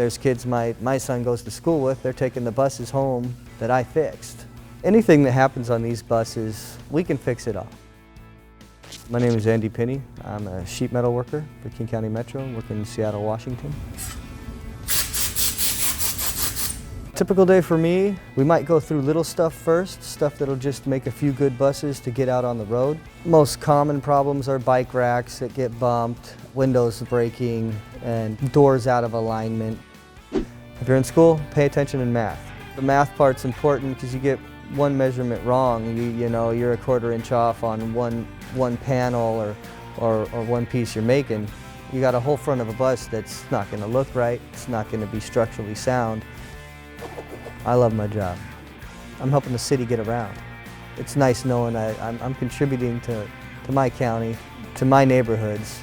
There's kids my son goes to school with, they're taking the buses home that I fixed. Anything that happens on these buses, we can fix it all. My name is Andy Pinney. I'm a sheet metal worker for King County Metro, working in Seattle, Washington. Typical day for me, we might go through little stuff first, stuff that'll just make a few good buses to get out on the road. Most common problems are bike racks that get bumped, windows breaking, and doors out of alignment. If you're in school, pay attention in math. The math part's important because you get one measurement wrong, you know, you're a 1/4 inch off on one panel or one piece you're making. You got a whole front of a bus that's not going to look right, it's not going to be structurally sound. I love my job. I'm helping the city get around. It's nice knowing I'm contributing to my county, to my neighborhoods,